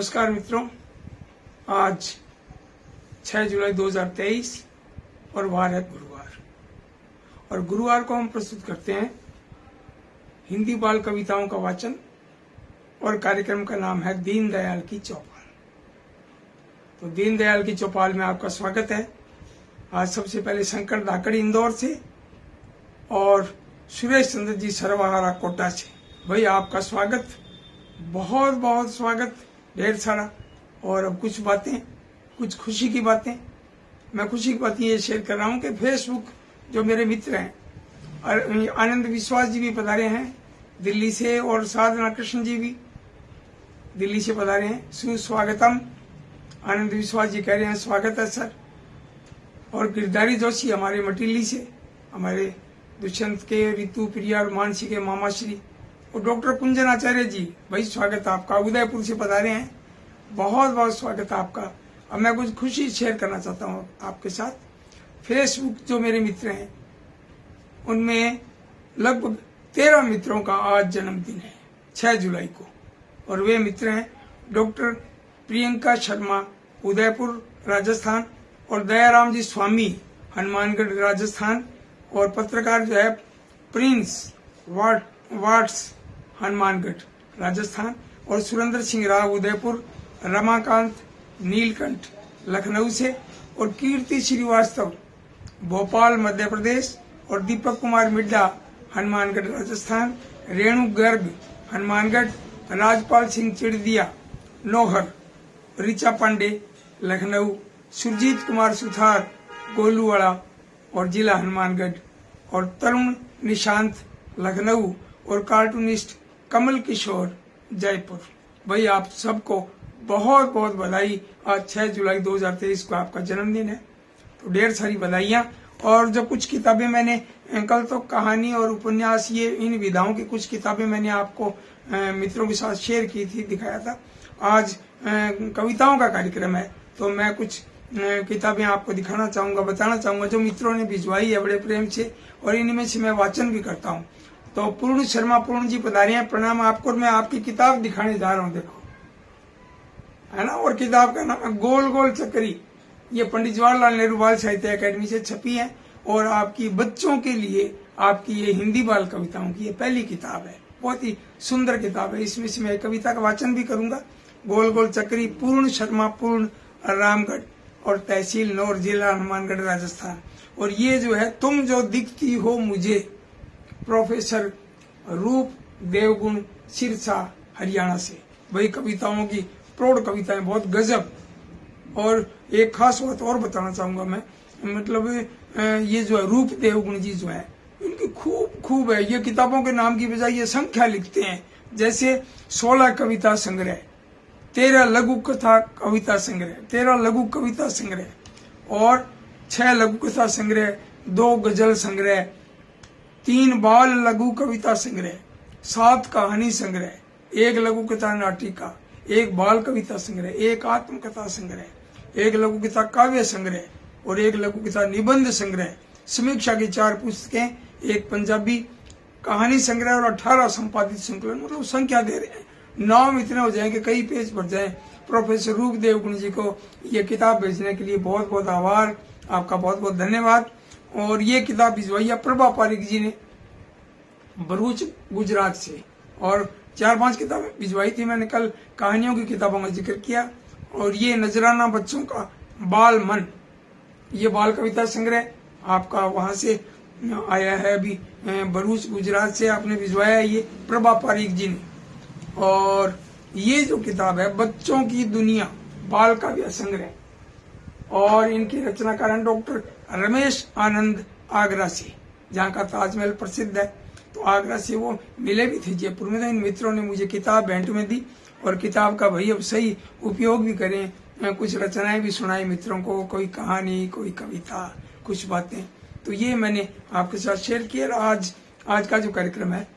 नमस्कार मित्रों, आज 6 जुलाई 2023 और वार है गुरुवार। और गुरुवार को हम प्रस्तुत करते हैं हिंदी बाल कविताओं का वाचन और कार्यक्रम का नाम है दीनदयाल की चौपाल। तो दीनदयाल की चौपाल में आपका स्वागत है। आज सबसे पहले शंकर धाकड़ इंदौर से और सुरेश चंद्र जी सरवाहारा कोटा से, भाई आपका स्वागत, बहुत बहुत स्वागत, ढेर सारा। और अब कुछ बातें, कुछ खुशी की बातें, मैं खुशी की बातें ये शेयर कर रहा हूँ कि फेसबुक जो मेरे मित्र हैं, आनंद विश्वास जी भी पधारे हैं दिल्ली से और साधना कृष्ण जी भी दिल्ली से पधारे हैं। सुस्वागतम। आनंद विश्वास जी कह रहे हैं स्वागत है सर। और गिरधारी जोशी हमारे मटिली से, हमारे दुष्यंत के, ऋतु, प्रिया और मानसी के मामा श्री, और डॉक्टर कुंजन आचार्य जी, भाई स्वागत आपका, उदयपुर से पधारे हैं, बहुत बहुत स्वागत आपका। अब मैं कुछ खुशी शेयर करना चाहता हूँ आपके साथ। फेसबुक जो मेरे मित्र हैं उनमें लगभग 13 मित्रों का आज जन्मदिन है 6 जुलाई को, और वे मित्र हैं डॉक्टर प्रियंका शर्मा उदयपुर राजस्थान, और दयाराम जी स्वामी हनुमानगढ़ राजस्थान, और पत्रकार जो है प्रिंस वाट्स हनुमानगढ़ राजस्थान, और सुरेंद्र सिंह राव उदयपुर, रमाकांत नीलकंठ लखनऊ से, और कीर्ति श्रीवास्तव भोपाल मध्य प्रदेश, और दीपक कुमार मिड्डा हनुमानगढ़ राजस्थान, रेणु गर्ग हनुमानगढ़, राजपाल सिंह चिड़दिया नौहर, ऋचा पांडे लखनऊ, सुरजीत कुमार सुथार गोलूवाड़ा और जिला हनुमानगढ़, और तरुण निशांत लखनऊ, और कार्टूनिस्ट कमल किशोर जयपुर। भाई आप सबको बहुत बहुत बधाई। आज 6 जुलाई 2023 को आपका जन्मदिन है, तो ढेर सारी बधाइयाँ। और जो कुछ किताबें मैंने कल तो कहानी और उपन्यास, ये इन विधाओं की कुछ किताबें मैंने आपको मित्रों के साथ शेयर की थी, दिखाया था। आज कविताओं का कार्यक्रम है, तो मैं कुछ किताबें आपको दिखाना चाहूंगा, बताना चाहूंगा जो मित्रों ने भिजवाई है बड़े प्रेम से, और इनमें से मैं वाचन भी करता हूँ। तो पूर्ण शर्मा पूर्ण जी पधारे हैं, प्रणाम आपको। मैं आपकी किताब दिखाने जा रहा हूँ, देखो है ना। और किताब का नाम गोल गोल चक्री, ये पंडित जवाहरलाल नेहरू बाल साहित्य अकादमी से छपी है, और आपकी बच्चों के लिए आपकी ये हिंदी बाल कविताओं की ये पहली किताब है। बहुत ही सुंदर किताब है। इसमें से मैं कविता का वाचन भी करूंगा। गोल गोल चक्री, पूर्ण शर्मा पूर्ण, रामगढ़, और तहसील नौर, जिला हनुमानगढ़ राजस्थान। और ये जो है तुम जो दिखती हो मुझे, प्रोफेसर रूप देवगुण सिरसा हरियाणा से। वही कविताओं की प्रौढ़ कविताएं बहुत गजब। और एक खास बात और बताना चाहूंगा मैं, मतलब ये जो है रूप देवगुण जी जो है, इनकी खूब है। ये किताबों के नाम की बजाय ये संख्या लिखते हैं, जैसे 16 कविता संग्रह, 13 लघु कथा कविता संग्रह, 13 लघु कविता संग्रह, और 6 लघु कथा संग्रह, 2 गजल संग्रह, 3 बाल लघु कविता संग्रह, 7 कहानी संग्रह, 1 लघु कथा नाटिका, 1 बाल कविता संग्रह, 1 आत्मकथा संग्रह, 1 लघु कथा काव्य संग्रह, और 1 लघु कथा निबंध संग्रह, समीक्षा की 4 पुस्तकें, 1 पंजाबी कहानी संग्रह, और 18 संपादित संकलन। मतलब संख्या दे रहे हैं, नाम इतने हो जाएंगे, कई पेज भर जाए। प्रोफेसर रूप देवगुण जी को ये किताब भेजने के लिए बहुत बहुत आभार, आपका बहुत बहुत धन्यवाद। और ये किताब भिजवाई है प्रभा पारिक जी ने भरूच गुजरात से, और 4-5 किताबें भिजवाई थी मैंने। कल कहानियों की किताबों का जिक्र किया। और ये नजराना बच्चों का बाल मन, ये बाल कविता संग्रह आपका वहां से आया है, अभी भरूच गुजरात से आपने भिजवाया है ये प्रभा पारिक जी ने। और ये जो किताब है बच्चों की दुनिया बाल काव्य संग्रह, और इनकी रचनाकार हैं डॉक्टर रमेश आनंद आगरा से, जहाँ का ताजमहल प्रसिद्ध है। तो आगरा से वो मिले भी थे जयपुर में, तो इन मित्रों ने मुझे किताब भेंट में दी, और किताब का भाई अब सही उपयोग भी करें। कुछ रचनाएं भी सुनाई मित्रों को, कोई कहानी, कोई कविता, कुछ बातें, तो ये मैंने आपके साथ शेयर किया। आज का जो कार्यक्रम है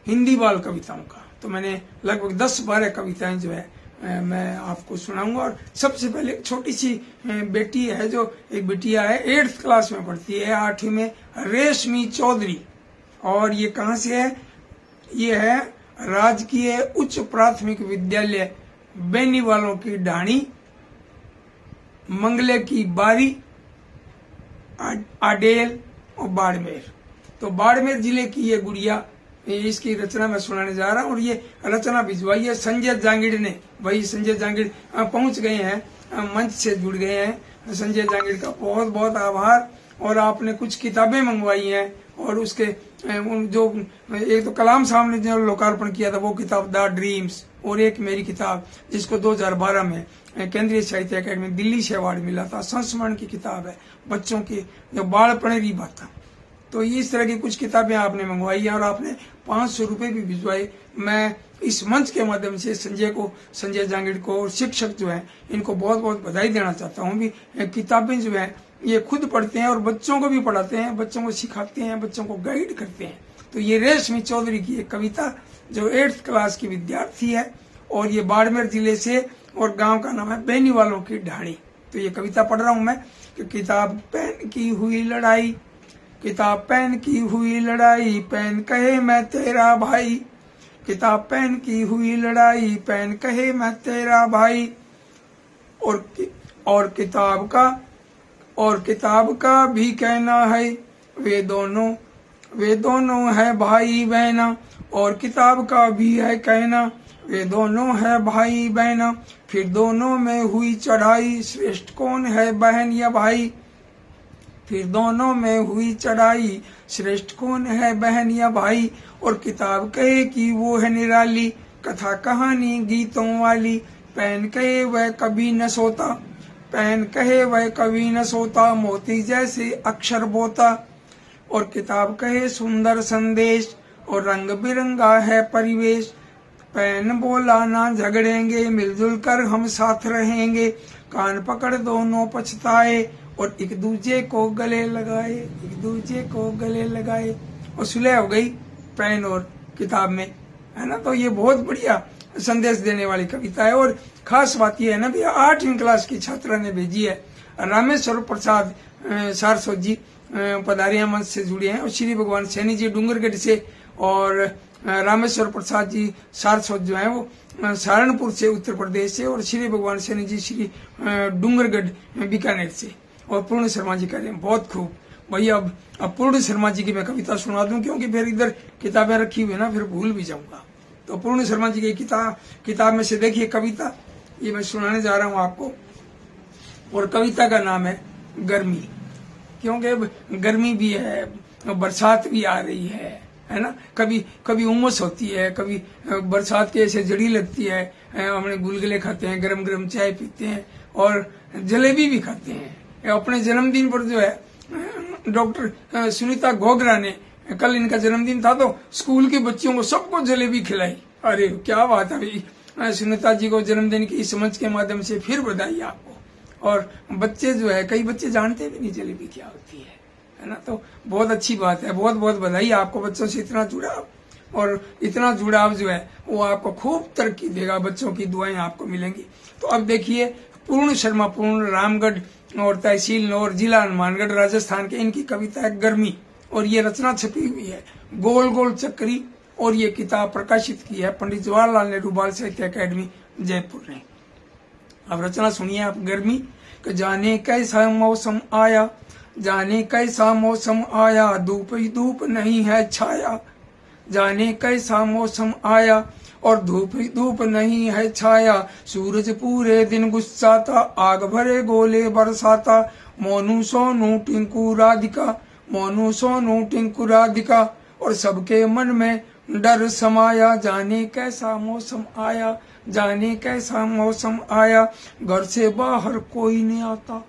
हिंदी बाल कविताओं का, तो मैंने लगभग 10-12 कविताएं जो है मैं आपको सुनाऊंगा। और सबसे पहले एक छोटी सी बेटी है, जो एक बिटिया है 8th क्लास में पढ़ती है, 8वीं में, रेशमी चौधरी। और ये कहाँ से है? ये है राजकीय उच्च प्राथमिक विद्यालय बेनी वालों की ढाणी, मंगले की बारी, आडेल और बाड़मेर। तो बाड़मेर जिले की ये गुड़िया, इसकी रचना मैं सुनाने जा रहा हूँ। और ये रचना भिजवाई है संजय जांगिड़ ने। वही संजय जांगिड़ पहुंच गए हैं, मंच से जुड़ गए हैं। संजय जांगिड़ का बहुत बहुत आभार। और आपने कुछ किताबें मंगवाई हैं, और उसके जो एक तो कलाम साहब ने जो लोकार्पण किया था वो किताब द ड्रीम्स, और एक मेरी किताब जिसको 2012 में केंद्रीय साहित्य अकादमी दिल्ली से अवार्ड मिला था, संस्मरण की किताब है, बच्चों की जो बालपनेरी बातें। तो इस तरह की कुछ किताबें आपने मंगवाई है, और आपने 500 रुपए भी भिजवाए। मैं इस मंच के माध्यम से संजय जांगिड़ को और शिक्षक जो हैं इनको बहुत बहुत बधाई देना चाहता हूँ। भी किताबें जो हैं ये खुद पढ़ते हैं और बच्चों को भी पढ़ाते हैं, बच्चों को सिखाते हैं, बच्चों को गाइड करते हैं। तो ये रेशमी चौधरी की एक कविता जो 8th क्लास की विद्यार्थी है, और ये बाड़मेर जिले से, और गांव का नाम है बेनी वालों की ढाणी। तो ये कविता पढ़ रहा हूं मैं कि किताब पेन की हुई लड़ाई, किताब पेन की हुई लड़ाई, पेन कहे मैं तेरा भाई। किताब पेन की हुई लड़ाई, पेन कहे मैं तेरा भाई। और किताब का भी कहना है, वे दोनों है भाई बहना। और किताब का भी है कहना, वे दोनों है भाई बहना। फिर दोनों में हुई चढ़ाई, श्रेष्ठ कौन है बहन या भाई। फिर दोनों में हुई चढ़ाई, श्रेष्ठ कौन है बहन या भाई। और किताब कहे कि वो है निराली, कथा कहानी गीतों वाली। पेन कहे वह कभी न सोता, पेन कहे वह कभी न सोता, मोती जैसे अक्षर बोता। और किताब कहे सुंदर संदेश, और रंग बिरंगा है परिवेश। पेन बोला ना झगड़ेंगे, मिलजुल कर हम साथ रहेंगे। कान पकड़ दोनों पछताए, और एक दूसरे को गले लगाए, एक दूसरे को गले लगाए। और सुलह हो गई पेन और किताब में, है ना। तो ये बहुत बढ़िया संदेश देने वाली कविता है। और खास बात यह है ना भैया, 8वीं क्लास की छात्रा ने भेजी है। रामेश्वर प्रसाद सारस्वत जी पधारिया मंच से जुड़े हैं, और श्री भगवान सैनी जी डूंगरगढ़ से, और रामेश्वर प्रसाद जी सारस्वत जो है वो सहारनपुर से, उत्तर प्रदेश से, और श्री भगवान सैनी जी श्री डूंगरगढ़ बीकानेर से, और पूर्ण शर्मा जी कह रहे हैं बहुत खूब। भैया अब पूर्ण शर्मा जी की मैं कविता सुना दूं, क्योंकि फिर इधर किताबें रखी हुई है ना, फिर भूल भी जाऊंगा। तो पूर्ण शर्मा जी की किताब में से देखिए कविता, ये मैं सुनाने जा रहा हूं आपको। और कविता का नाम है गर्मी, क्योंकि गर्मी भी है, बरसात भी आ रही है ना। कभी उमस होती है, कभी बरसात के ऐसे जड़ी लगती है, हमने गुलगुले खाते हैं, गरम गरम चाय पीते हैं, और जलेबी भी खाते हैं। अपने जन्मदिन पर जो है डॉक्टर सुनीता घोगरा ने, कल इनका जन्मदिन था, तो स्कूल के बच्चों को सबको जलेबी खिलाई। अरे क्या बात है भाई, सुनीता जी को जन्मदिन की इस मंच के माध्यम से फिर बधाई आपको। और बच्चे जो है, कई बच्चे जानते भी नहीं जलेबी क्या होती है ना। तो बहुत अच्छी बात है, बहुत बहुत बधाई आपको, बच्चों से इतना जुड़ाव, और इतना जुड़ाव जो है वो आपको खूब तरक्की देगा, बच्चों की दुआएं आपको मिलेंगी। तो अब देखिए पूर्ण शर्मा, पूर्ण रामगढ़ और तहसील नौर, जिला हनुमानगढ़, राजस्थान के, इनकी कविता है गर्मी। और ये रचना छपी हुई है गोल गोल चक्री, और ये किताब प्रकाशित की है पंडित जवाहरलाल नेहरू बाल साहित्य अकादमी जयपुर ने। अब रचना सुनिए आप। गर्मी कि जाने कैसा मौसम आया, जाने कैसा मौसम आया, धूप ही धूप नहीं है छाया। जाने कैसा मौसम आया, और धूप ही धूप नहीं है छाया। सूरज पूरे दिन गुस्साता, आग भरे गोले बरसाता। मोनू सोनू टिंकू राधिका, मोनू सोनू टिंकू राधिका। और सबके मन में डर समाया, जाने कैसा मौसम आया, जाने कैसा मौसम आया। घर से बाहर कोई नहीं आता,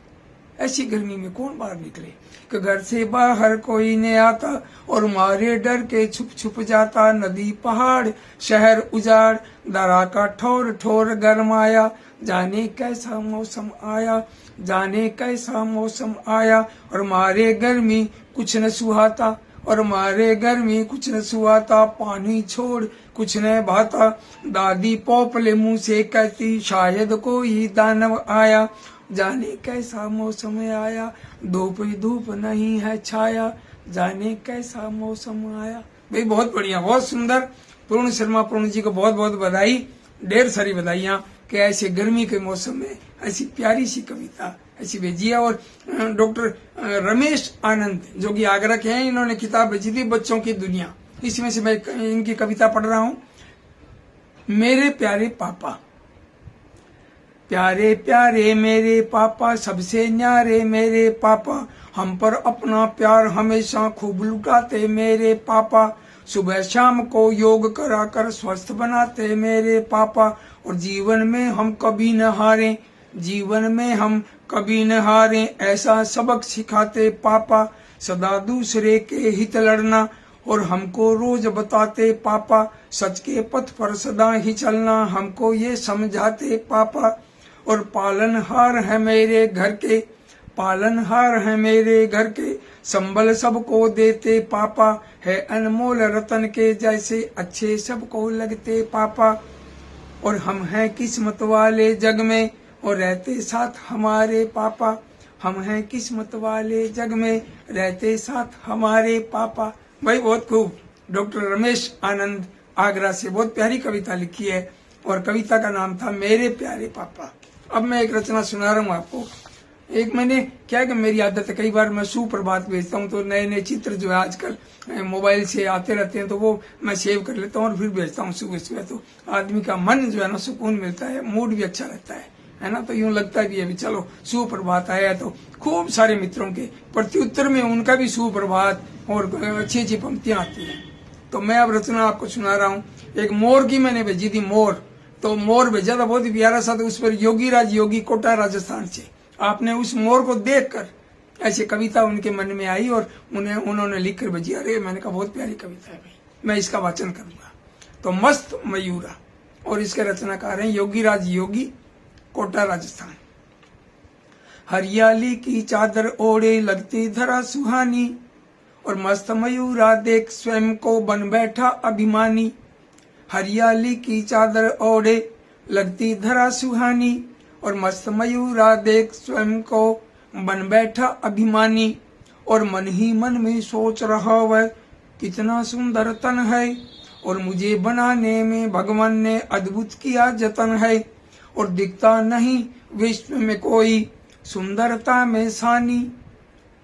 ऐसी गर्मी में कौन बाहर निकले, कि घर से बाहर कोई नहीं आता। और मारे डर के छुप छुप जाता, नदी पहाड़ शहर उजाड़। दरा का ठोर ठोर गरमाया, जाने कैसा मौसम आया, जाने कैसा मौसम आया। और मारे गर्मी कुछ न सुहाता, और मारे गर्मी कुछ न सुहाता। पानी छोड़ कुछ न भाता, दादी पोपले मुंह से कहती, शायद कोई दानव आया। जाने कैसा मौसम आया, धूप ही धूप नहीं है छाया। जाने कैसा मौसम आया। भाई बहुत बढ़िया, बहुत सुंदर। पूर्ण शर्मा पूर्ण जी को बहुत बहुत बधाई, ढेर सारी बधाइयां कि ऐसे गर्मी के मौसम में ऐसी प्यारी सी कविता ऐसी भेजी है। और डॉक्टर रमेश आनंद जो कि आगरा के हैं, इन्होंने किताब भेजी थी बच्चों की दुनिया, इसमें से मैं इनकी कविता पढ़ रहा हूं। मेरे प्यारे पापा, प्यारे प्यारे मेरे पापा, सबसे न्यारे मेरे पापा, हम पर अपना प्यार हमेशा खूब लुटाते मेरे पापा, सुबह शाम को योग करा कर स्वस्थ बनाते मेरे पापा, और जीवन में हम कभी न हारें, जीवन में हम कभी न हारें, ऐसा सबक सिखाते पापा, सदा दूसरे के हित लड़ना और हमको रोज बताते पापा, सच के पथ पर सदा ही चलना हमको ये समझाते पापा, और पालनहार है मेरे घर के, पालनहार है मेरे घर के, संबल सबको देते पापा, है अनमोल रतन के जैसे अच्छे सबको लगते पापा, और हम हैं किस्मत वाले जग में और रहते साथ हमारे पापा, हम हैं किस्मत वाले जग में रहते साथ हमारे पापा। भाई बहुत खूब। डॉक्टर रमेश आनंद आगरा से बहुत प्यारी कविता लिखी है और कविता का नाम था मेरे प्यारे पापा। अब मैं एक रचना सुना रहा हूँ आपको। एक मैंने क्या है कि मेरी आदत है, कई बार मैं सुप्रभात भेजता हूँ तो नए नए चित्र जो है आजकल मोबाइल से आते रहते हैं तो वो मैं सेव कर लेता हूँ और फिर भेजता हूँ सुबह सुबह, तो आदमी का मन जो है ना सुकून मिलता है, मूड भी अच्छा रहता है ना। तो यूं लगता भी है भी चलो सुप्रभात आया तो खूब सारे मित्रों के प्रत्युत्तर में उनका भी सुप्रभात और अच्छी अच्छी पंक्तियां आती हैं। तो मैं अब रचना आपको सुना रहा हूँ। एक मोर की मैंने भेजी थी, मोर, तो मोर भेजा था बहुत ही प्यारा सा, तो उस पर योगीराज योगी कोटा राजस्थान से, आपने उस मोर को देखकर ऐसी कविता उनके मन में आई और उन्होंने लिख कर भेजी। अरे मैंने कहा बहुत प्यारी कविता है भाई, मैं इसका वाचन करूंगा। तो मस्त मयूरा, और इसके रचनाकार हैं योगीराज योगी कोटा राजस्थान। हरियाली की चादर ओढ़े लगती धरा सुहानी, और मस्त मयूरा देख स्वयं को बन बैठा अभिमानी। हरियाली की चादर ओढ़े लगती धरा सुहानी, और मस्त मयूरा देख स्वयं को बन बैठा अभिमानी। और मन ही मन में सोच रहा वह कितना सुंदर तन है, और मुझे बनाने में भगवान ने अद्भुत किया जतन है। और दिखता नहीं विश्व में कोई सुंदरता में सानी,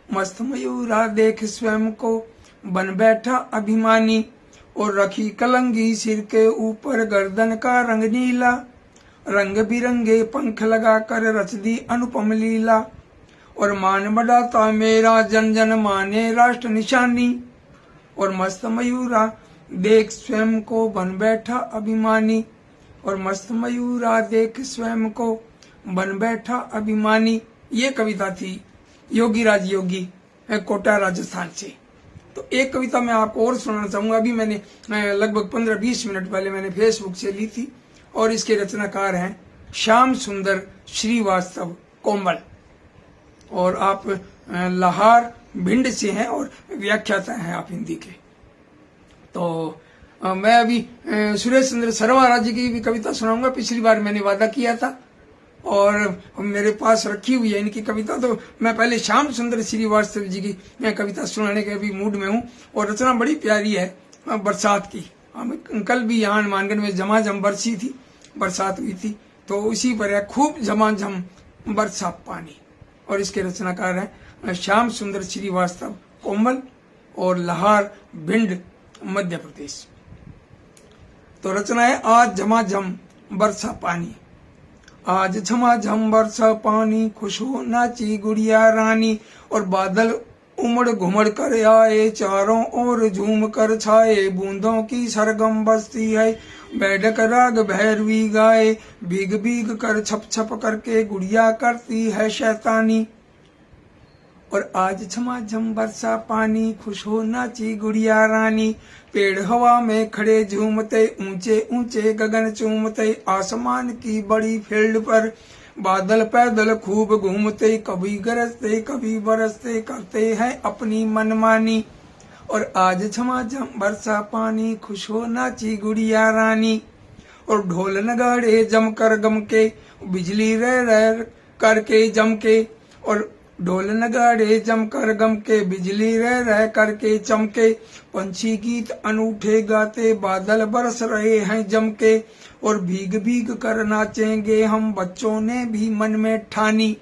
मस्त मयूरा देख स्वयं को बन बैठा अभिमानी। और रखी कलंगी सिर के ऊपर गर्दन का रंग नीला, रंग बिरंगे पंख लगाकर रच दी अनुपम लीला। और मान बढ़ाता मेरा जन जन माने राष्ट्र निशानी, और मस्त मयूरा देख स्वयं को बन बैठा अभिमानी। और मस्त मयूरा देख स्वयं को बन बैठा अभिमानी। ये कविता थी योगीराज योगी कोटा राजस्थान से। तो एक कविता मैं आपको और सुनाना चाहूंगा। अभी मैंने लगभग 15-20 मिनट पहले मैंने फेसबुक से ली थी, और इसके रचनाकार हैं श्याम सुंदर श्रीवास्तव कोमल, और आप लाहौर भिंड से हैं और व्याख्याता हैं आप हिंदी के। तो मैं अभी सुरेश चंद्र शर्मा जी की भी कविता सुनाऊंगा। पिछली बार मैंने वादा किया था और मेरे पास रखी हुई है इनकी कविता, तो मैं पहले श्याम सुंदर श्रीवास्तव जी की मैं कविता सुनाने के अभी मूड में हूँ। और रचना बड़ी प्यारी है बरसात की। कल भी यहाँ हनुमानगढ़ में झमाझम बरसी थी, बरसात हुई थी, तो उसी पर है खूब झमाझम बरसा पानी। और इसके रचनाकार हैं श्याम सुंदर श्रीवास्तव कोमल और लाहौर भिंड मध्य प्रदेश। तो रचना है आज झमाझम बरसा पानी। आज झमाझम बरसा पानी, खुश हो नाची गुड़िया रानी। और बादल उमड़ घुमड़ कर आए, चारों ओर झूम कर छाए। बूंदों की सरगम बजती है, बैठक राग भैरवी गाए। भीग भीग कर छप छप करके गुड़िया करती है शैतानी। और आज झमाझम बरसा पानी, खुश हो नाची गुड़िया रानी। पेड़ हवा में खड़े झूमते, ऊंचे ऊंचे गगन चूमते। आसमान की बड़ी फील्ड पर बादल पैदल खूब घूमते। कभी गरजते कभी बरसते, करते हैं अपनी मनमानी। और आज झमाझम बरसा पानी, खुश हो नाची गुड़िया रानी। और ढोल नगाड़े जमकर गम के, बिजली रह रह करके जम के। और ढोल नगाड़े जमकर गम के, बिजली रह रह करके चमके, पंछी गीत अनूठे गाते, बादल बरस रहे हैं जम के, और भीग भीग कर नाचेंगे हम, बच्चों ने भी मन में ठानी,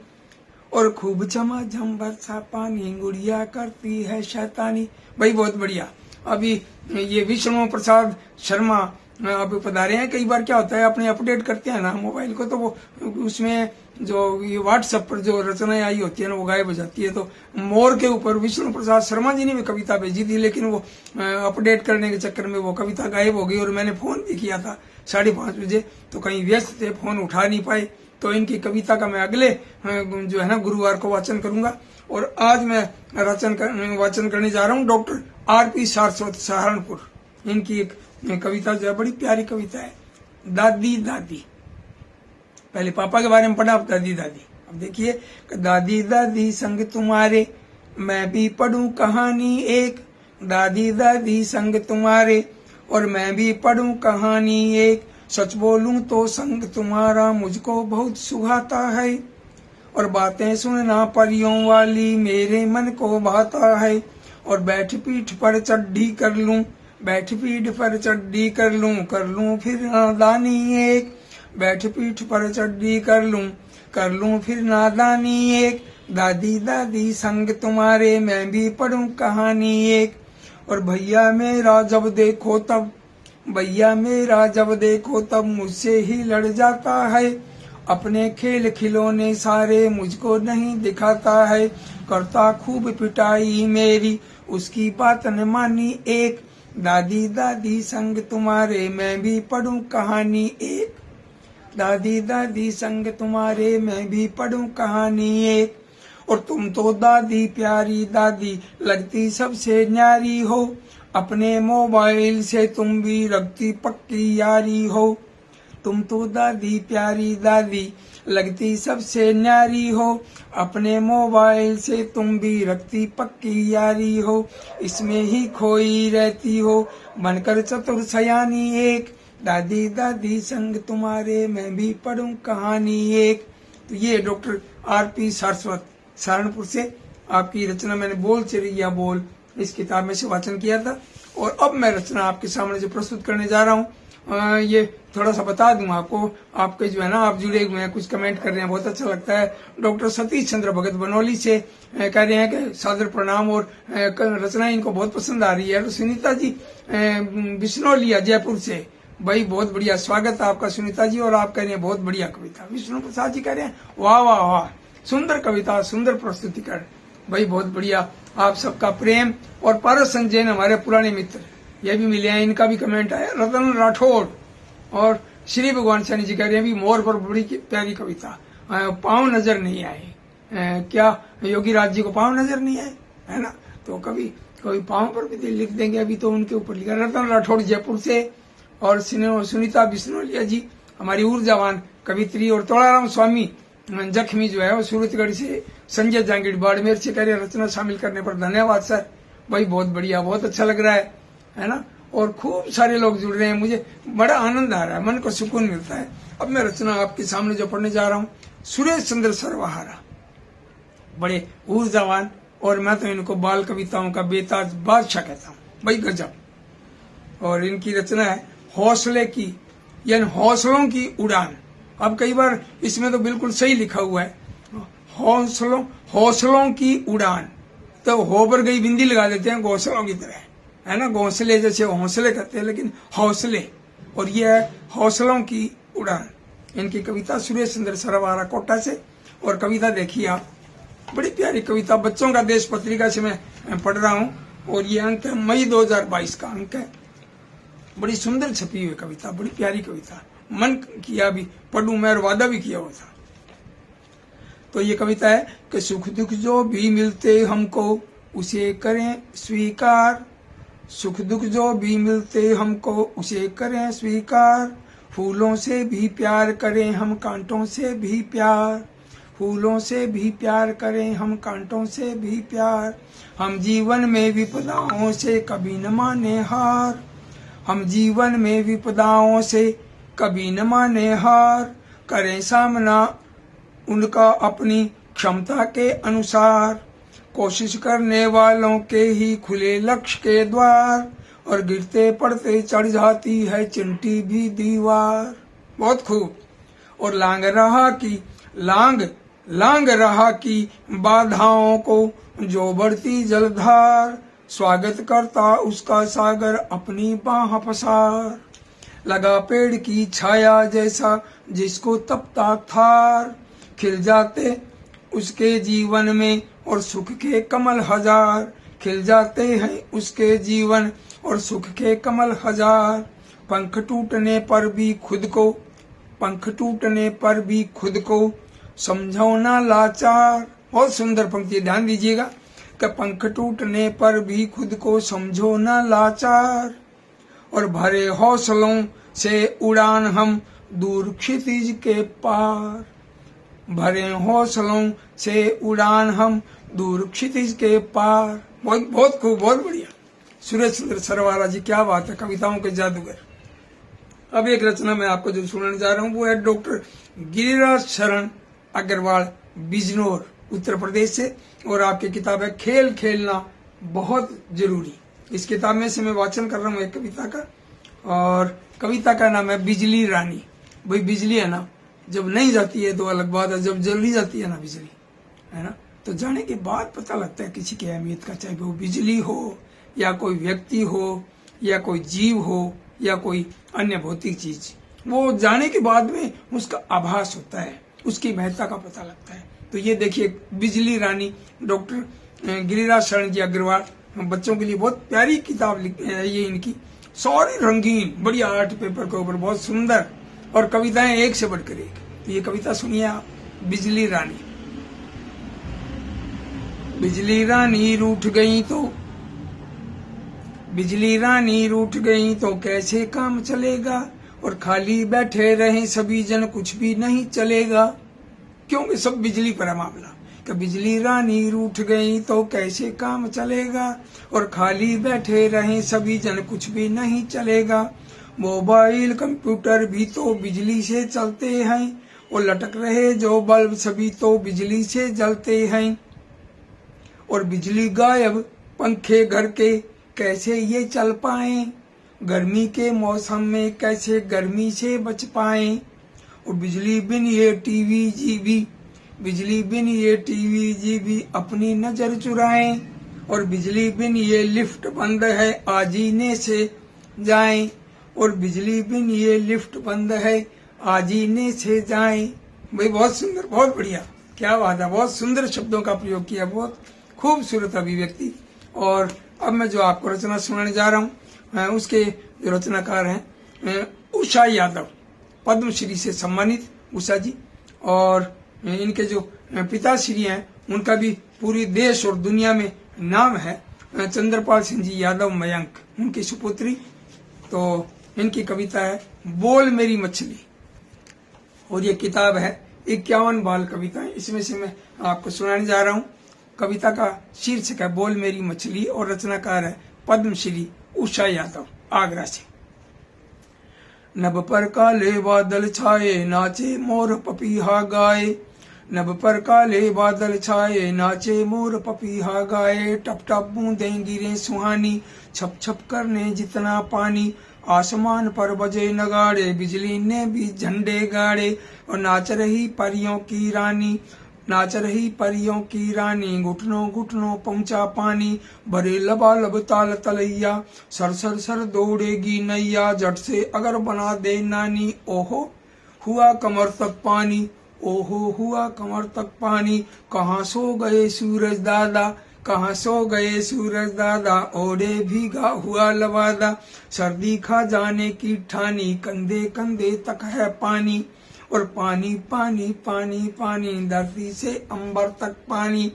और खूब झमाझम बरसा पानी, गुड़िया करती है शैतानी। भाई बहुत बढ़िया। अभी ये विष्णु प्रसाद शर्मा अब पधारे हैं। कई बार क्या होता है, अपने अपडेट करते हैं ना मोबाइल को, तो वो उसमें जो ये व्हाट्सएप पर जो रचनाएं आई होती है ना, वो गायब हो जाती है। तो मोर के ऊपर विष्णु प्रसाद शर्मा जी ने भी कविता भेजी थी, लेकिन वो अपडेट करने के चक्कर में वो कविता गायब हो गई। और मैंने फोन भी किया था 5:30 बजे, तो कहीं व्यस्त थे, फोन उठा नहीं पाए। तो इनकी कविता का मैं अगले जो है ना गुरुवार को वाचन करूंगा। और आज मैं वाचन करने जा रहा हूँ डॉक्टर R.P. सारस्वत सहारनपुर। इनकी एक कविता जो है बड़ी प्यारी कविता है, दादी दादी। पहले पापा के बारे में पढ़ा, अब दादी दादी। अब देखिए, दादी दादी संग तुम्हारे मैं भी पढ़ूं कहानी एक, दादी दादी संग तुम्हारे और मैं भी पढ़ूं कहानी एक, सच बोलूं तो संग तुम्हारा मुझको बहुत सुहाता है, और बातें सुनना परियों वाली मेरे मन को भाता है, और बैठ पीठ पर चड्ढी कर लूं, बैठ पीठ पर चड्ढी कर लूं फिर नादानी एक, बैठ पीठ पर चड्ढी कर लूं फिर नादानी एक, दादी दादी संग तुम्हारे मैं भी पढ़ूं कहानी एक, और भैया मेरा जब देखो तब, भैया मेरा जब देखो तब मुझसे ही लड़ जाता है, अपने खेल खिलौने सारे मुझको नहीं दिखाता है, करता खूब पिटाई मेरी उसकी बात न मानी एक, दादी दादी संग तुम्हारे मैं भी पढ़ूं कहानी एक, दादी दादी संग तुम्हारे मैं भी पढ़ूं कहानी एक, और तुम तो दादी प्यारी दादी लगती सबसे न्यारी हो, अपने मोबाइल से तुम भी रखती पक्की यारी हो, तुम तो दादी प्यारी दादी लगती सबसे न्यारी हो, अपने मोबाइल से तुम भी रखती पक्की यारी हो, इसमें ही खोई रहती हो बनकर चतुर सयानी एक, दादी दादी संग तुम्हारे मैं भी पढ़ूं कहानी एक। तो ये डॉक्टर R.P. सारस्वत सहारनपुर से आपकी रचना मैंने बोल चिड़िया बोल इस किताब में से वाचन किया था। और अब मैं रचना आपके सामने जो प्रस्तुत करने जा रहा हूँ, ये थोड़ा सा बता दूं आपको, आपके जो है ना आप जुड़े हुए हैं, कुछ कमेंट कर रहे हैं, बहुत अच्छा लगता है। डॉक्टर सतीश चंद्र भगत बनौली से कह रहे हैं कि सादर प्रणाम और रचना इनको बहुत पसंद आ रही है। तो सुनीता जी बिश्नोलिया जयपुर से, भाई बहुत बढ़िया स्वागत है आपका सुनीता जी। और आप कह रहे हैं बहुत बढ़िया कविता। विष्णु प्रसाद जी कह रहे हैं वाह वाह वाह, सुंदर कविता, सुंदर प्रस्तुतिकरण, भाई बहुत बढ़िया। आप सबका प्रेम। और पारस संजैन हमारे पुराने मित्र, ये भी मिले हैं, इनका भी कमेंट आया। रतन राठौड़ और श्री भगवान सैनी जी कह रहे हैं भी मोर पर बड़ी प्यारी कविता, पाँव नजर नहीं आए। क्या योगी राज जी को पाँव नजर नहीं आए, है ना? तो कभी कभी पाँव पर भी लिख देंगे, अभी तो उनके ऊपर लिखा। रतन राठौड़ जयपुर से, और सुनीता बिश्नोलिया जी हमारी ऊर्जावान कवित्री, और तोड़ाराम स्वामी जख्मी जो है वो सूरतगढ़ से, संजय जांगीड़ बाड़मेर से कह रहे रचना शामिल करने पर धन्यवाद सर, भाई बहुत बढ़िया, बहुत अच्छा लग रहा है ना? और खूब सारे लोग जुड़ रहे हैं, मुझे बड़ा आनंद आ रहा है, मन को सुकून मिलता है। अब मैं रचना आपके सामने जो पढ़ने जा रहा हूँ, सुरेश चंद्र सर्वहारा, बड़े ऊर्जावान, और मैं तो इनको बाल कविताओं का बेताज बादशाह कहता हूँ, भाई गजब। और इनकी रचना है हौसले की, यानी हौसलों की उड़ान। अब कई बार इसमें तो बिल्कुल सही लिखा हुआ है, हौसलों की उड़ान, तो हो पर गई बिंदी लगा देते हैं घोंसलों की तरह, है ना? घोंसले जैसे हौसले करते हैं, लेकिन हौसले, और ये है हौसलों की उड़ान। इनकी कविता सुरेश चंद्र सर्वहारा कोटा से। और कविता देखिए आप, बड़ी प्यारी कविता, बच्चों का देश पत्रिका से मैं पढ़ रहा हूँ, और ये अंक है मई 2022 का अंक है। बड़ी सुंदर छपी हुई कविता, बड़ी प्यारी कविता, मन किया भी पढ़ूं मैं, और वादा भी किया हुआ था। तो ये कविता है कि सुख दुख जो भी मिलते हमको उसे करें स्वीकार, सुख दुख जो भी मिलते हमको उसे करें स्वीकार, फूलों से भी प्यार करें हम कांटों से भी प्यार, फूलों से भी प्यार करें हम कांटों से भी प्यार, हम जीवन में विपदाओं से कभी न माने हार, हम जीवन में विपदाओं से कभी न माने हार, करें सामना उनका अपनी क्षमता के अनुसार, कोशिश करने वालों के ही खुले लक्ष्य के द्वार, और गिरते पड़ते चढ़ जाती है चिंटी भी दीवार। बहुत खूब। और लांग रहा की बाधाओं को जो बढ़ती जलधार, स्वागत करता उसका सागर अपनी बाह पसार। लगा पेड़ की छाया जैसा जिसको तपता थार, खिल जाते उसके जीवन में और सुख के कमल हजार, खिल जाते हैं उसके जीवन और सुख के कमल हजार। पंख टूटने पर भी खुद को समझो ना लाचार। बहुत सुंदर पंक्ति, ध्यान दीजिएगा कि पंख टूटने पर भी खुद को समझो ना लाचार, और भरे हौसलों से उड़ान हम दूर क्षितिज के पार। भरे हौसलों से उड़ान हम दूर क्षितिज के पार। बहुत खूब, बहुत बढ़िया। सुरेश चंद्र सरवाला जी, क्या बात है, कविताओं के जादूगर। अब एक रचना मैं आपको जो सुनाने जा रहा हूँ वो है डॉक्टर गिरिराज शरण अग्रवाल, बिजनौर, उत्तर प्रदेश से, और आपकी किताब है खेल खेलना बहुत जरूरी। इस किताब में से मैं वाचन कर रहा हूँ एक कविता का, और कविता का नाम है बिजली रानी। भाई बिजली है ना, जब नहीं जाती है तो अलग बात है, जब जल्दी जाती है ना बिजली, है ना, तो जाने के बाद पता लगता है किसी की अहमियत का, चाहे वो बिजली हो या कोई व्यक्ति हो या कोई जीव हो या कोई अन्य भौतिक चीज। वो जाने के बाद में उसका आभास होता है, उसकी महत्ता का पता लगता है। तो ये देखिए बिजली रानी, डॉक्टर गिरिराज शरण जी अग्रवाल, बच्चों के लिए बहुत प्यारी किताब है ये इनकी, सारी रंगीन, बढ़िया आर्ट पेपर के ऊपर, बहुत सुंदर, और कविताएं एक से बढ़कर एक। तो ये कविता सुनिए आप, बिजली रानी। बिजली रानी रूठ गई तो कैसे काम चलेगा, और खाली बैठे रहे सभी जन कुछ भी नहीं चलेगा, क्योंकि सब बिजली पर है मामला। कि बिजली रानी रूठ गई तो कैसे काम चलेगा, और खाली बैठे रहे सभी जन कुछ भी नहीं चलेगा। मोबाइल कंप्यूटर भी तो बिजली से चलते हैं, और लटक रहे जो बल्ब सभी तो बिजली से जलते हैं। और बिजली गायब पंखे घर के कैसे ये चल पाए, गर्मी के मौसम में कैसे गर्मी से बच पाए। और बिजली बिन ये टीवी जीबी अपनी नजर चुराएं, और बिजली बिन ये लिफ्ट बंद है आजीने से जाएं, और बिजली बिन ये लिफ्ट बंद है आजीने से जाएं। भाई बहुत सुंदर, बहुत बढ़िया, क्या बात है, बहुत सुंदर शब्दों का प्रयोग किया, बहुत खूबसूरत अभिव्यक्ति। और अब मैं जो आपको रचना सुनाने जा रहा हूँ उसके जो रचनाकार हैं उषा यादव, पद्मश्री से सम्मानित उषा जी, और इनके जो पिताश्री हैं उनका भी पूरी देश और दुनिया में नाम है, चंद्रपाल सिंह जी यादव मयंक, उनकी सुपुत्री। तो इनकी कविता है बोल मेरी मछली, और ये किताब है 51 बाल कविताएं, इसमें से मैं आपको सुनाने जा रहा हूँ। कविता का शीर्षक है बोल मेरी मछली, और रचनाकार है पद्मश्री उषा यादव, आगरा से। नभ पर काले बादल छाए नाचे मोर पपीहा गाए, नभ पर काले बादल छाए नाचे मोर पपीहा गाए। टप टप बूंदें गिरे सुहानी, छप छप करने जितना पानी, आसमान पर बजे नगाड़े बिजली ने भी झंडे गाड़े। और नाच रही परियों की रानी, घुटनों घुटनों पहुंचा पानी, भरे लबालब ताल तलैया, सर सर सर दौड़ेगी नैया, जट से अगर बना दे नानी। ओहो हुआ कमर तक पानी, ओहो हुआ कमर तक पानी, कहाँ सो गए सूरज दादा, ओढ़े भीगा हुआ लवादा, सर्दी खा जाने की ठानी, कंधे कंधे तक है पानी। और पानी पानी पानी पानी, धरती से अंबर तक पानी,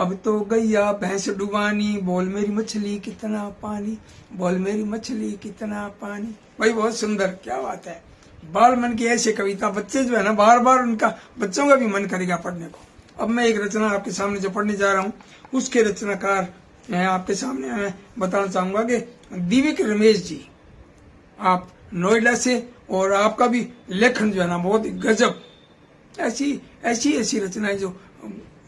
अब तो गैया भैंस डुबानी, बोल मेरी मछली कितना पानी, बोल मेरी मछली कितना पानी। भाई बहुत सुंदर, क्या बात है। बाल मन की ऐसी कविता, बच्चे जो है ना बार बार उनका, बच्चों का भी मन करेगा पढ़ने को। अब मैं एक रचना आपके सामने जो पढ़ने जा रहा हूँ उसके रचनाकार मैं आपके सामने मैं बताना चाहूंगा कि दिव्यक रमेश जी, आप नोएडा से, और आपका भी लेखन जो है ना बहुत ही गजब, ऐसी रचनाएं जो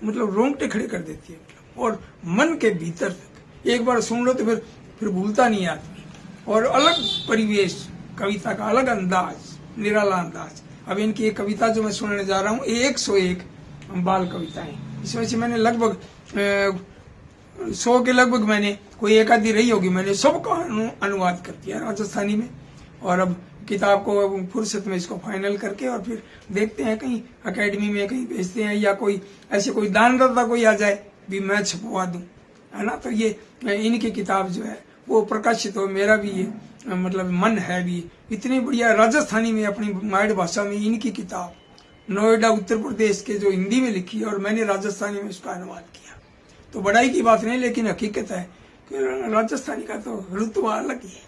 मतलब रोंगटे खड़े कर देती है, और मन के भीतर तक एक बार सुन लो तो फिर भूलता नहीं आदमी। और अलग परिवेश, कविता का अलग अंदाज, निराला अंदाज। अब इनकी एक कविता जो मैं सुनाने जा रहा हूँ 101 बाल कविताएं, इसमें से मैंने लगभग 100 के लगभग मैंने कोई एक आधी रही होगी, मैंने सबका अनुवाद कर दिया राजस्थानी में। और अब किताब को फुर्सत में इसको फाइनल करके और फिर देखते हैं कहीं अकेडमी में कहीं भेजते हैं, या कोई ऐसे कोई दानदाता कोई आ जाए भी मैं छपवा दूं, है ना। तो ये इनकी किताब जो है वो प्रकाशित हो, मेरा भी ये मतलब मन है भी। इतनी बढ़िया राजस्थानी में अपनी माइड भाषा में इनकी किताब नोएडा उत्तर प्रदेश के जो हिंदी में लिखी है, और मैंने राजस्थानी में उसका अनुवाद किया। तो बड़ाई की बात नहीं, लेकिन हकीकत है कि राजस्थानी का तो रुतबा अलग ही है।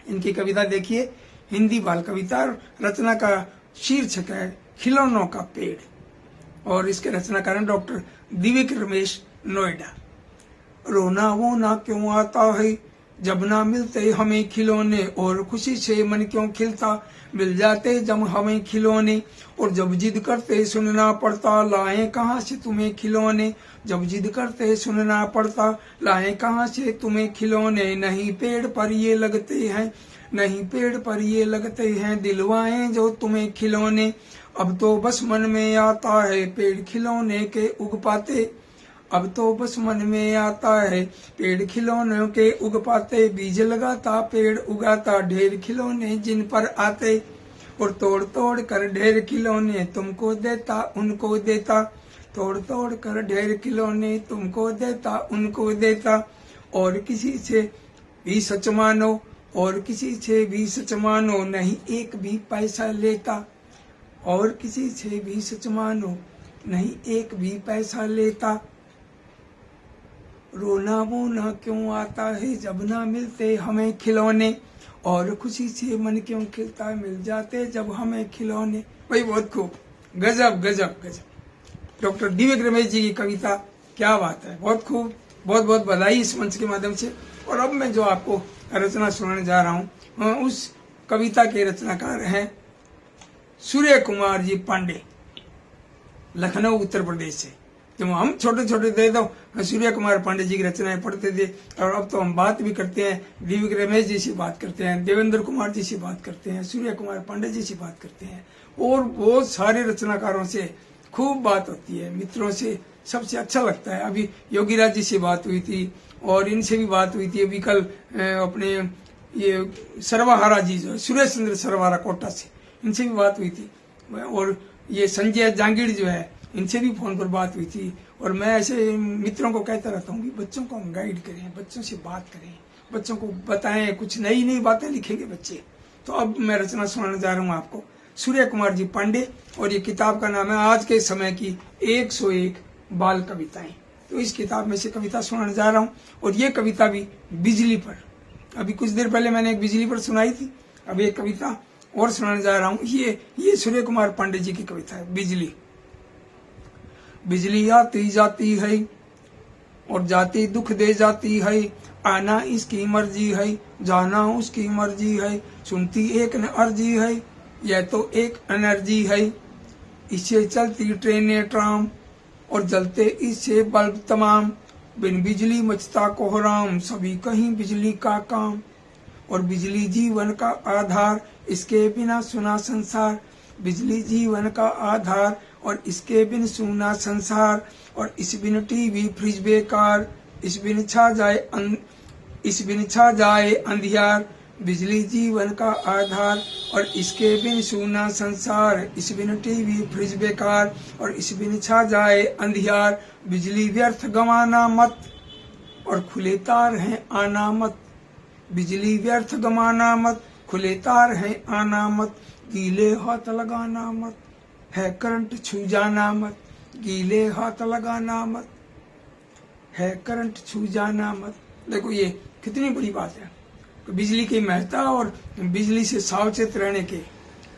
इनकी कविता देखिए, हिंदी बाल कविता, रचना का शीर्षक है खिलौनों का पेड़, और इसके रचनाकार डॉक्टर दिव्यक रमेश, नोएडा। रोना वो ना क्यों आता है जब ना मिलते हमें खिलौने, और खुशी से मन क्यों खिलता मिल जाते जब हमें खिलौने, और जब जिद करते सुनना पड़ता लाएं कहाँ से तुम्हें खिलौने, जब जिद करते सुनना पड़ता लाएं कहाँ से तुम्हें खिलौने, नहीं पेड़ पर ये लगते हैं, नहीं पेड़ पर ये लगते हैं दिलवाएं जो तुम्हें खिलौने, अब तो बस मन में आता है पेड़ खिलौने के उग पाते, अब तो बस मन में आता है पेड़ खिलौनों के उग पाते, बीज लगाता पेड़ उगाता ढेर खिलौने जिन पर आते, और तोड़ तोड़ कर ढेर खिलौने तुमको देता उनको देता, तोड़ तोड़ कर ढेर खिलौने तुमको देता उनको देता, और किसी से भी सच मानो, और किसी से भी सच मानो नहीं एक भी पैसा लेता, और किसी से भी सच मानो नहीं एक भी पैसा लेता। रोना वो ना क्यों आता है जब ना मिलते हमें खिलौने, और खुशी से मन क्यों खिलता मिल जाते जब हमें खिलौने। भाई बहुत खूब, गजब गजब गजब। डॉक्टर दिव्यक रमेश जी की कविता, क्या बात है, बहुत खूब। बहुत बहुत बधाई इस मंच के माध्यम से। और अब मैं जो आपको रचना सुनाने जा रहा हूँ उस कविता के रचनाकार हैं सूर्य कुमार जी पांडे, लखनऊ उत्तर प्रदेश से। जब हम छोटे छोटे थे तो सूर्य कुमार पांडे जी की रचनाएं पढ़ते थे, और अब तो हम बात भी करते हैं, दिव्यक रमेश जी से बात करते हैं, देवेंद्र कुमार जी से बात करते हैं, सूर्य कुमार पांडे जी से बात करते हैं, और बहुत सारे रचनाकारों से खूब बात होती है, मित्रों से सबसे अच्छा लगता है। अभी योगीराज जी से बात हुई थी, और इनसे भी बात हुई थी। अभी कल अपने ये सर्वहारा जी जो सुरेश चंद्र सर्वहारा कोटा से, इनसे भी बात हुई थी। और ये संजय जांगीड़ जो है, इनसे भी फोन पर बात हुई थी। और मैं ऐसे मित्रों को कहता रहता हूँ कि बच्चों को हम गाइड करें, बच्चों से बात करें, बच्चों को बताएं, कुछ नई नई बातें लिखेंगे बच्चे। तो अब मैं रचना सुनाने जा रहा हूँ आपको, सूर्य कुमार जी पांडे, और ये किताब का नाम है आज के समय की 101 बाल कविताएं। तो इस किताब में से कविता सुनाने जा रहा हूँ, और ये कविता भी बिजली पर, अभी कुछ देर पहले मैंने एक बिजली पर सुनाई थी, अब एक कविता और सुनाने जा रहा हूँ। ये सूर्य कुमार पांडे जी की कविता है, बिजली। बिजली आती जाती है और जाती दुख दे जाती है, आना इसकी मर्जी है, जाना उसकी मर्जी है, सुनती एक न अर्जी है, यह तो एक एनर्जी है, इससे चलती ट्रेनें ट्राम और जलते इससे बल्ब तमाम, बिन बिजली मचता कोहराम, सभी कहीं बिजली का काम, और बिजली जीवन का आधार, इसके बिना सुना संसार, बिजली जीवन का आधार और इसके बिन सुना संसार, और इस बिन टीवी फ्रिज बेकार, इस बिन छा जाए अंधियार, बिजली जीवन का आधार और इसके बिन सुना संसार, इस बिन टीवी फ्रिज बेकार और इस बिन छा जाए अंधियार, बिजली व्यर्थ गंवाना मत और खुले तार हैं आना मत, बिजली व्यर्थ गंवाना मत, खुले तार हैं आना मत, गीले हाथ लगाना मत, है करंट छू जाना मत, गीले हाथ लगाना मत, है करंट छू जाना मत। देखो ये कितनी बड़ी बात है, तो बिजली की महत्ता और बिजली से सावचेत रहने के,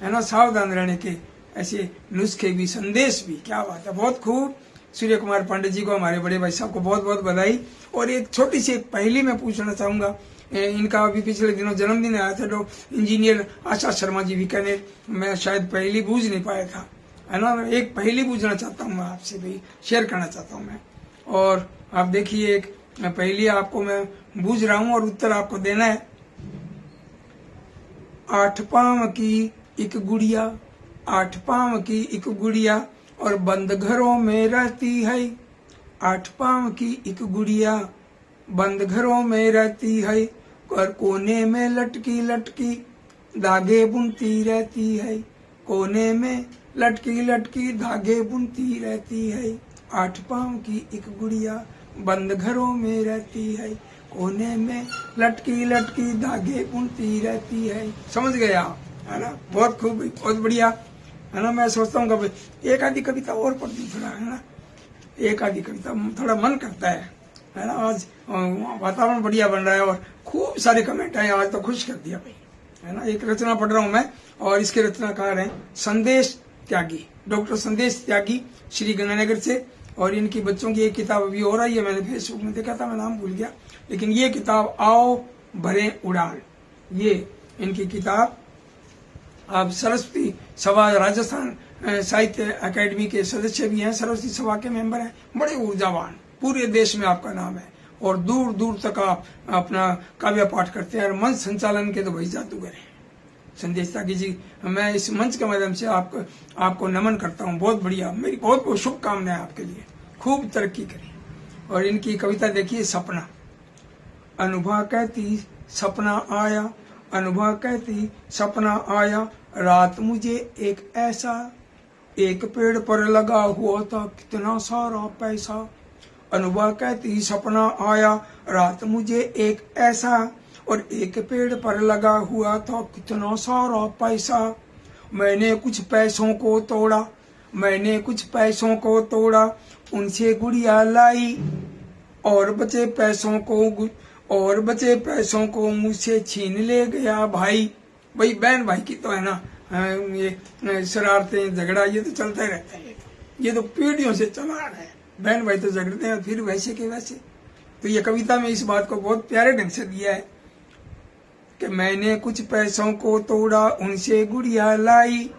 है ना, सावधान रहने के ऐसे नुस्खे भी, संदेश भी, क्या बात है, बहुत खूब। सूर्य कुमार पांडे जी को, हमारे बड़े भाई साहब को बहुत बहुत बधाई। और एक छोटी सी पहेली मैं पूछना चाहूंगा, इनका अभी पिछले दिनों जन्मदिन आया था, तो इंजीनियर आशा शर्मा जी बीकानेर, मैं शायद पहेली बूझ नहीं पाया था, है ना। एक पहेली पूछना चाहता हूँ मैं आपसे भाई, शेयर करना चाहता हूँ मैं। और आप देखिए, एक पहेली आपको मैं बूझ रहा हूँ और उत्तर आपको देना है। 8 पाँव की एक गुड़िया, 8 पाँव की एक गुड़िया और बंद घरों में रहती है। 8 पाँव की एक गुड़िया बंद घरों में रहती है और कोने में लटकी लटकी धागे बुनती रहती है। कोने में लटकी लटकी धागे बुनती रहती है। 8 पाँव की एक गुड़िया बंद घरों में रहती है, कोने में लटकी लटकी धागे बुनती रहती है। समझ गए आप, है ना। बहुत खूब, बहुत बढ़िया, है ना। मैं सोचता हूँ कभी एक आधी कविता और पढ़ दी थोड़ा, है ना। एक आधी कविता थोड़ा मन करता है ना। आज वातावरण बढ़िया बन रहा है और खूब सारे कमेंट आए, आज तो खुश कर दिया भाई, है ना। एक रचना पढ़ रहा हूँ मैं और इसके रचनाकार हैं संदेश त्यागी, डॉक्टर संदेश त्यागी, श्री गंगानगर से। और इनकी बच्चों की एक किताब अभी हो रही है, मैंने फेसबुक में देखा था, मैं नाम भूल गया, लेकिन ये किताब आओ भरें उड़ान, ये इनकी किताब। आप सरस्वती सभा राजस्थान साहित्य अकेडमी के सदस्य भी हैं, सरस्वती सभा के मेंबर हैं, बड़े ऊर्जावान, पूरे देश में आपका नाम है और दूर दूर तक आप अपना काव्य पाठ करते हैं और मंच संचालन के तो भाई जादूगर हैं संदेश त्यागी जी। मैं इस मंच के माध्यम से आपको नमन करता हूँ। बहुत बढ़िया, मेरी बहुत बहुत शुभकामनाएं आपके लिए, खूब तरक्की करें। और इनकी कविता देखिए, सपना। अनुभा कहती सपना आया, अनुभा कहती सपना आया, रात मुझे एक ऐसा, एक पेड़ पर लगा हुआ था कितना सारा पैसा। अनुभा कहती सपना आया, रात मुझे एक ऐसा और एक पेड़ पर लगा हुआ था कितना सारा पैसा। मैंने कुछ पैसों को तोड़ा, मैंने कुछ पैसों को तोड़ा, उनसे गुड़िया लाई और बचे पैसों को मुझसे छीन ले गया भाई। भाई बहन भाई की तो है ना ये शरारतें झगड़ा ये तो चलता ही रहता है, ये तो पीढ़ियों से चला आ रहा है। बहन भाई तो झगड़ते हैं फिर वैसे के वैसे। तो ये कविता में इस बात को बहुत प्यारे ढंग से दिया है कि मैंने कुछ पैसों को तोड़ा, उनसे गुड़िया लाई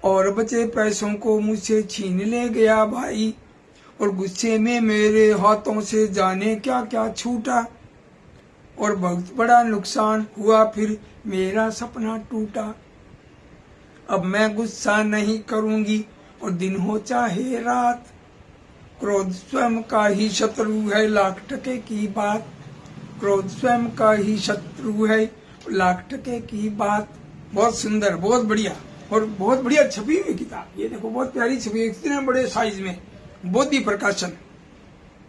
और बचे पैसों को मुझसे छीन ले गया भाई। और गुस्से में मेरे हाथों से जाने क्या क्या छूटा और बहुत बड़ा नुकसान हुआ, फिर मेरा सपना टूटा। अब मैं गुस्सा नहीं करूंगी और दिन हो चाहे रात, क्रोध स्वयं का ही शत्रु है, लाख टके की बात। क्रोध स्वयं का ही शत्रु है, लाख टके की बात। बहुत सुंदर, बहुत बढ़िया और बहुत बढ़िया छपी हुई किताब। ये देखो बहुत प्यारी छपी है, इतने बड़े साइज में, बोधि प्रकाशन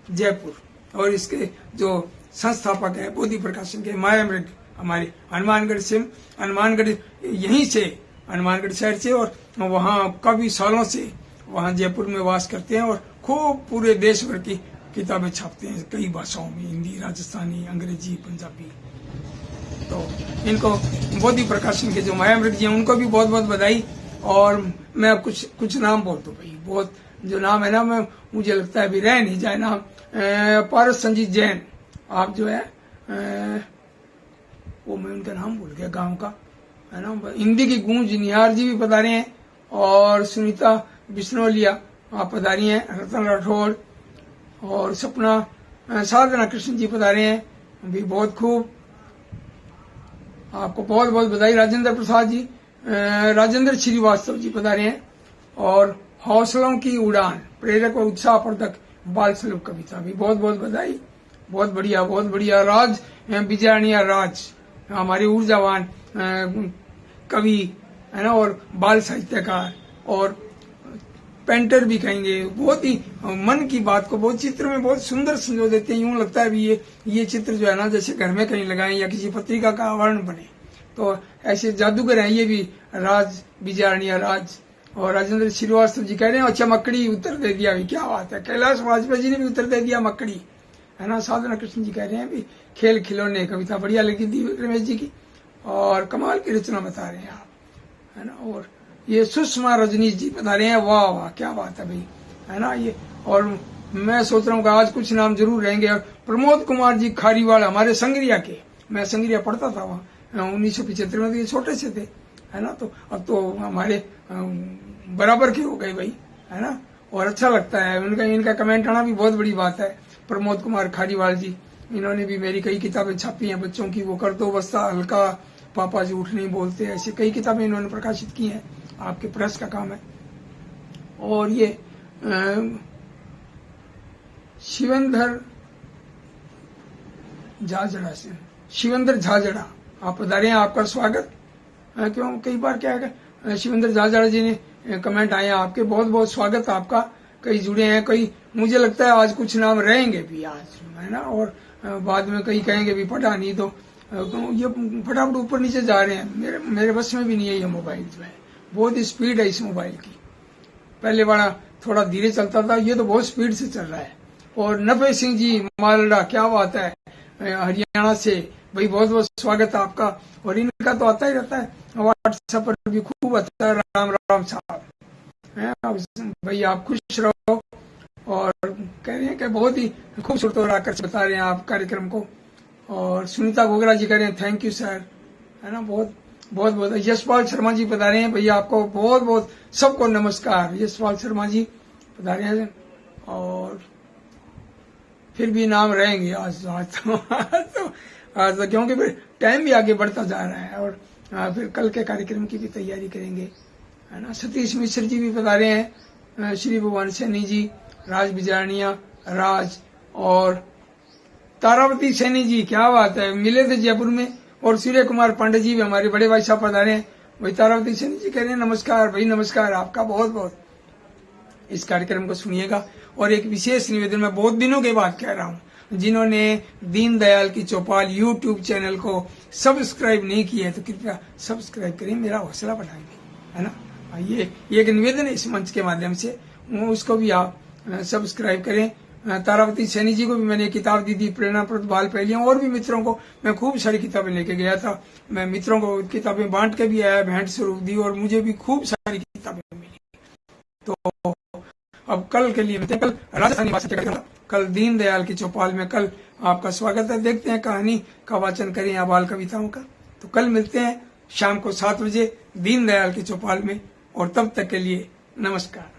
जयपुर। और इसके जो संस्थापक है बोधि प्रकाशन के मायामृग, हमारे हनुमानगढ़ से, हनुमानगढ़ यहीं से, हनुमानगढ़ शहर से, और वहाँ काफी सालों से वहाँ जयपुर में वास करते हैं और खूब पूरे देश भर की किताबें छापते हैं कई भाषाओं में, हिंदी, राजस्थानी, अंग्रेजी, पंजाबी। तो इनको बोधि प्रकाशन के जो मायामृग जी हैं उनको भी बहुत बहुत बधाई। और मैं कुछ नाम बोल दूं भाई, बहुत जो नाम है ना, मैं मुझे लगता है अभी रह नहीं जाए नाम। पारस संजीत जैन, आप जो है वो मैं उनका नाम भूल गया गांव का, है ना। हिंदी की गूंज निहार जी भी पधारे हैं और सुनीता बिश्नोलिया आप पधारी हैं, रतन राठौड़ और सपना साधना कृष्ण जी पधारे हैं भी, बहुत खूब, आपको बहुत बहुत बधाई। राजेंद्र प्रसाद जी, राजेंद्र श्रीवास्तव जी पधारे हैं। और हौसलों की उड़ान, प्रेरक और उत्साहवर्धक बाल सुलभ कविता भी, बहुत बहुत बधाई, बहुत बढ़िया, बहुत बढ़िया। राज विजयानिया राज हमारे ऊर्जावान कवि है ना, और बाल साहित्यकार और पेंटर भी कहेंगे, बहुत ही मन की बात को बहुत चित्र में बहुत सुंदर संजो देते हैं। यूं लगता है भी ये चित्र जो है ना जैसे घर में कहीं लगाएं या किसी पत्रिका का आवरण बने। तो ऐसे जादूगर हैं ये भी, राज विजयानिया राज। और राजेंद्र श्रीवास्तव जी कह रहे हैं अच्छा मकड़ी उत्तर दे दिया भी, क्या बात है। कैलाश वाजपेयी जी ने भी उत्तर दे दिया मकड़ी, है ना। साधना कृष्ण जी कह रहे हैं भी खेल खिलौने, कविता बढ़िया लगी थी रमेश जी की और कमाल की रचना बता रहे हैं आप, है ना। और ये सुषमा रजनीश जी बता रहे हैं, वाह वाह क्या बात है भाई, है ना ये। और मैं सोच रहा हूँ कि आज कुछ नाम जरूर रहेंगे। और प्रमोद कुमार जी खारीवाल हमारे संगरिया के, मैं संगरिया पढ़ता था वहाँ 1975 में, तो ये छोटे से थे, है ना। तो अब तो हमारे बराबर के हो गए भाई, है ना। और अच्छा लगता है इनका कमेंट आना भी बहुत बड़ी बात है। प्रमोद कुमार खारीवाल जी, इन्होंने भी मेरी कई किताबें छापी हैं बच्चों की, वो कर दो बस्ता हल्का, पापा झूठ नहीं बोलते, ऐसे कई किताबें इन्होंने प्रकाशित की हैं, आपके प्रेस का काम है। और ये शिवेंद्र झाझड़ा से, शिवेंद्र झाझड़ा आप पधारे हैं, आपका स्वागत। क्यों कई बार क्या है, शिवेंद्र झाझड़ा जी ने कमेंट आए हैं आपके, बहुत बहुत स्वागत आपका। कई जुड़े हैं, कई मुझे लगता है आज कुछ नाम रहेंगे भी आज, है ना। और बाद में कई कहेंगे भी पढ़ा नहीं, तो ये फटाफट ऊपर नीचे जा रहे हैं। मेरे बस में भी नहीं है ये मोबाइल जो है, बहुत स्पीड है इस मोबाइल की। पहले वाला थोड़ा धीरे चलता था, ये तो बहुत स्पीड से चल रहा है। और नफे सिंह जी मालडा, क्या बात है, हरियाणा से भाई, बहुत बहुत स्वागत है आपका। और इनका तो आता ही रहता है व्हाट्सएप पर भी, खूब आता है। राम राम साहब भाई, आप खुश रहो। और कह रहे हैं कि बहुत ही खूबसूरत और आकर्षक बता रहे हैं आप कार्यक्रम को। और सुनीता गोगरा जी कह रहे हैं थैंक यू सर, है ना। बहुत बहुत बहुत यशपाल शर्मा जी बता रहे हैं भैया, आपको बहुत बहुत सबको नमस्कार। यशपाल शर्मा जी बता रहे हैं। और फिर भी नाम रहेंगे आज तो क्योंकि फिर टाइम भी आगे बढ़ता जा रहा है। और फिर कल के कार्यक्रम की भी तैयारी करेंगे, है ना। सतीश मिश्र जी भी बता रहे हैं, श्री भगवान सैनी जी, राज बिजारनिया राज, और तारावती सैनी जी, क्या बात है, मिले थे जयपुर में। और सूर्य कुमार पांडे जी भी हमारे बड़े भाई साहब पधारे हैं। भाई तारावती सैनी जी कह रहे हैं नमस्कार भाई, नमस्कार आपका बहुत बहुत। इस कार्यक्रम को सुनिएगा। और एक विशेष निवेदन मैं बहुत दिनों के बाद कह रहा हूँ, जिन्होंने दीनदयाल की चौपाल यूट्यूब चैनल को सब्सक्राइब नहीं किया है तो कृपया सब्सक्राइब करें, मेरा हौसला बढ़ाएंगे, है ना। ये एक निवेदन है इस मंच के माध्यम से, उसको भी आप सब्सक्राइब करें। तारावती सैनी जी को भी मैंने किताब दी थी, प्रेरणाप्रद बाल पहेलियां। और भी मित्रों को मैं खूब सारी किताबें लेके गया था। मैं मित्रों को किताबें बांट के भी आया, भेंट स्वरूप दी, और मुझे भी खूब सारी किताबें मिली। तो अब कल के लिए कल राजस्थानी भाषा, कल दीनदयाल की चौपाल में कल आपका स्वागत है। देखते हैं कहानी का वाचन करें या बाल कविताओं का। तो कल मिलते हैं शाम को 7 बजे दीनदयाल की चौपाल में। और तब तक के लिए नमस्कार।